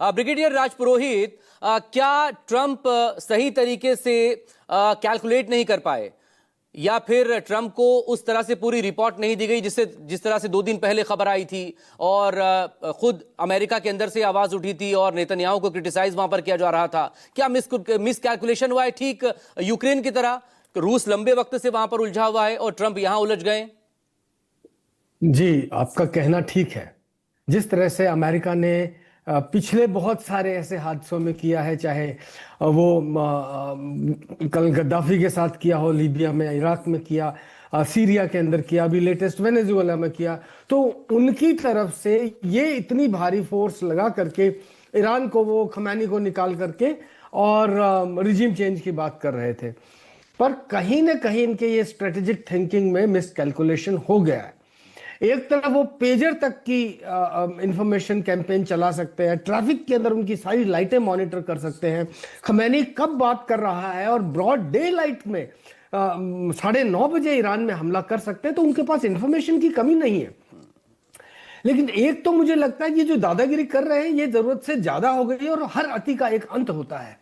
Brigadier राजपुरोहित, क्या Trump सही तरीके से कैलकुलेट नहीं कर पाए या फिर ट्रंप को उस तरह से पूरी रिपोर्ट नहीं दी गई जिस तरह से 2 दिन पहले खबर आई थी और खुद अमेरिका के अंदर से आवाज उठी थी और नेतन्याहू को क्रिटिसाइज वहां पर किया जा रहा था? क्या मिस कैलकुलेशन हुआ है, ठीक यूक्रेन की तरह रूस लंबे वक्त से वहां पर उलझा हुआ है और ट्रंप यहां उलझ गए? जी, आपका कहना ठीक है। जिस तरह से अमेरिका ने पिछले बहुत सारे ऐसे हादसों में किया है, चाहे वो कल गद्दाफी के साथ किया हो, लीबिया में, इराक में किया, सीरिया के अंदर किया, अभी लेटेस्ट वेनेजुएला में किया, तो उनकी तरफ से ये इतनी भारी फोर्स लगा करके ईरान को, वो खमैनी को निकाल करके और रिजीम चेंज की बात कर रहे थे। पर कहीं ना कहीं इनके ये स्ट्रेटेजिक थिंकिंग में मिस कैलकुलेशन हो गया है। एक तरफ वो पेजर तक की इंफॉर्मेशन कैंपेन चला सकते हैं, ट्रैफिक के अंदर उनकी सारी लाइटें मॉनिटर कर सकते हैं, खमैनी कब बात कर रहा है और ब्रॉड डे लाइट में 9:30 बजे ईरान में हमला कर सकते हैं, तो उनके पास इंफॉर्मेशन की कमी नहीं है। लेकिन एक तो मुझे लगता है ये जो दादागिरी कर रहे हैं ये जरूरत से ज्यादा हो गई और हर अति का एक अंत होता है।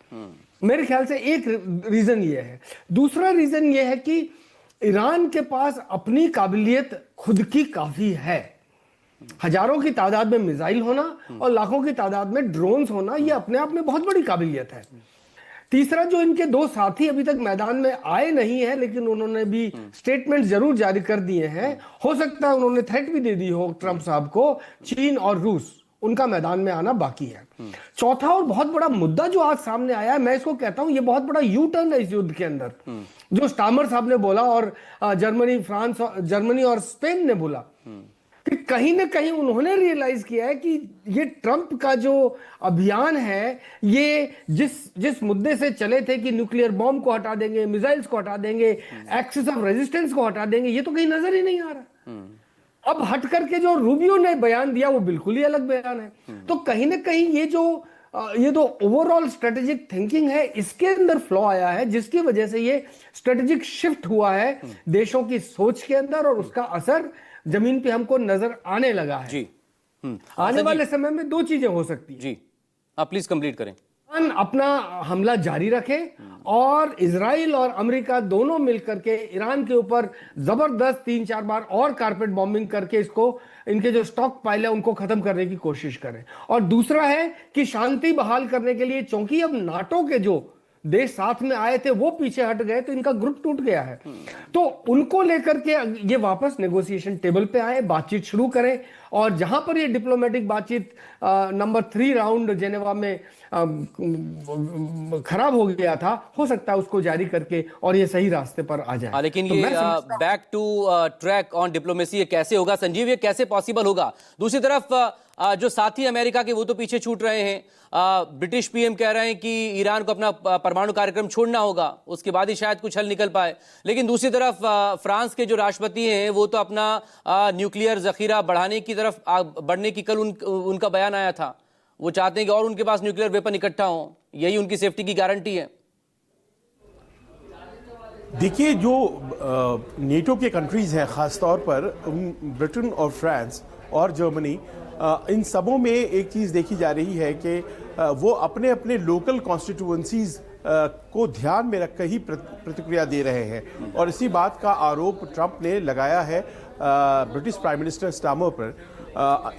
मेरे ख्याल से एक रीजन ये है। दूसरा रीजन ये है कि ईरान के पास अपनी काबिलियत खुद की काफी है। हजारों की तादाद में मिसाइल होना और लाखों की तादाद में ड्रोन्स होना, ये अपने आप में बहुत बड़ी काबिलियत है। तीसरा, जो इनके 2 साथी अभी तक मैदान में आए नहीं है लेकिन उन्होंने भी स्टेटमेंट जरूर जारी कर दिए हैं, हो सकता है उन्होंने थ्रेट भी दे दी हो ट्रंप साहब को, चीन और रूस, उनका मैदान में आना बाकी है। चौथा और बहुत बड़ा मुद्दा जो आज सामने आया है, मैं इसको कहता हूं ये बहुत बड़ा यू टर्न है इस युद्ध के अंदर, जो स्टामर साहब ने बोला और जर्मनी और स्पेन ने बोला कि कहीं ना कहीं उन्होंने रियलाइज किया है कि ये ट्रंप का जो अभियान है, ये जिस मुद्दे से चले थे कि न्यूक्लियर बॉम्ब को हटा देंगे, मिसाइल्स को हटा देंगे, एक्सिस ऑफ रेजिस्टेंस को हटा देंगे, ये तो कहीं नजर ही नहीं आ रहा। अब हट करके जो रूबियो ने बयान दिया वो बिल्कुल ही अलग बयान है। तो कहीं ना कहीं ये जो ओवरऑल स्ट्रेटेजिक थिंकिंग है, इसके अंदर फ्लॉ आया है, जिसकी वजह से ये स्ट्रेटेजिक शिफ्ट हुआ है देशों की सोच के अंदर और उसका असर जमीन पे हमको नजर आने लगा है। जी। आने वाले समय में 2 चीजें हो सकती हैं। जी, आप प्लीज कंप्लीट करें। अपना हमला जारी रखे और इजराइल और अमेरिका दोनों मिलकर के ईरान के ऊपर जबरदस्त 3-4 बार और कारपेट बॉम्बिंग करके इनके जो स्टॉक पाइल है उनको खत्म करने की कोशिश करें। और दूसरा है कि शांति बहाल करने के लिए, चूंकि अब नाटो के जो देश साथ में आए थे वो पीछे हट गए, तो इनका ग्रुप टूट गया है, तो उनको लेकर के ये वापस नेगोशिएशन टेबल पे आए, बातचीत शुरू करें और जहां पर ये डिप्लोमेटिक बातचीत नंबर 3 राउंड जेनेवा में खराब हो गया था, हो सकता है उसको जारी करके और ये सही रास्ते पर आ जाए। लेकिन तो ये back to track on diplomacy ये कैसे होगा संजीव, ये कैसे पॉसिबल होगा? दूसरी तरफ जो साथी अमेरिका के वो तो पीछे छूट रहे हैं। ब्रिटिश पीएम कह रहे हैं कि ईरान को अपना परमाणु कार्यक्रम छोड़ना होगा, उसके बाद ही शायद कुछ हल निकल पाए। लेकिन दूसरी तरफ फ्रांस के जो राष्ट्रपति हैं वो तो अपना न्यूक्लियर जखीरा बढ़ाने की तरफ बढ़ने की कल उनका बयान आया था। वो चाहते हैं कि और उनके पास न्यूक्लियर वेपन इकट्ठा हो, यही उनकी सेफ्टी की गारंटी है। देखिए, जो नेटो के कंट्रीज हैं, खासतौर पर ब्रिटेन और फ्रांस और जर्मनी, इन सबों में एक चीज़ देखी जा रही है कि वो अपने अपने लोकल कॉन्स्टिट्यूएंसीज को ध्यान में रखकर ही प्रतिक्रिया दे रहे हैं। और इसी बात का आरोप ट्रंप ने लगाया है ब्रिटिश प्राइम मिनिस्टर स्टामर पर।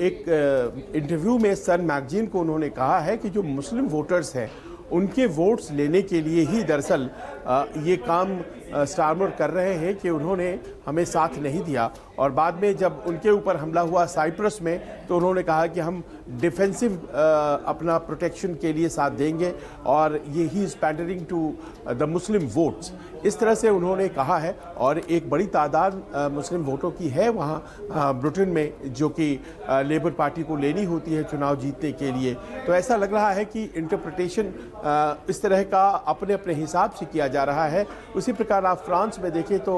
एक इंटरव्यू में सन मैगजीन को उन्होंने कहा है कि जो मुस्लिम वोटर्स हैं उनके वोट्स लेने के लिए ही दरअसल ये काम स्टारमर कर रहे हैं कि उन्होंने हमें साथ नहीं दिया। और बाद में जब उनके ऊपर हमला हुआ साइप्रस में, तो उन्होंने कहा कि हम डिफेंसिव अपना प्रोटेक्शन के लिए साथ देंगे और ये ही is pandering to the Muslim votes, इस तरह से उन्होंने कहा है। और एक बड़ी तादाद मुस्लिम वोटों की है वहाँ ब्रिटेन में, जो कि लेबर पार्टी को लेनी होती है चुनाव जीतने के लिए। तो ऐसा लग रहा है कि इंटरप्रिटेशन इस तरह का अपने अपने हिसाब से किया जा रहा है। उसी प्रकार दौरान आप फ्रांस में देखें तो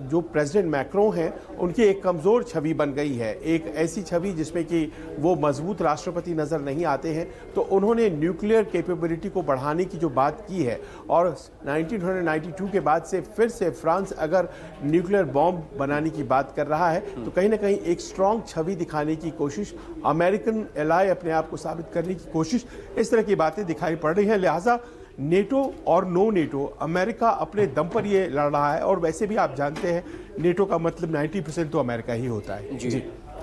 जो प्रेसिडेंट मैक्रों हैं उनकी एक कमज़ोर छवि बन गई है, एक ऐसी छवि जिसमें कि वो मजबूत राष्ट्रपति नज़र नहीं आते हैं। तो उन्होंने न्यूक्लियर कैपेबिलिटी को बढ़ाने की जो बात की है, और 1992 के बाद से फिर से फ्रांस अगर न्यूक्लियर बॉम्ब बनाने की बात कर रहा है तो कहीं ना कहीं एक स्ट्रॉन्ग छवि दिखाने की कोशिश, अमेरिकन एलाय अपने आप को साबित करने की कोशिश, इस तरह की बातें दिखाई पड़ रही हैं। लिहाजा नेटो और नो नेटो, अमेरिका अपने दम पर ये लड़ रहा है, और वैसे भी आप जानते हैं नेटो का मतलब 90% तो अमेरिका ही होता है। जी।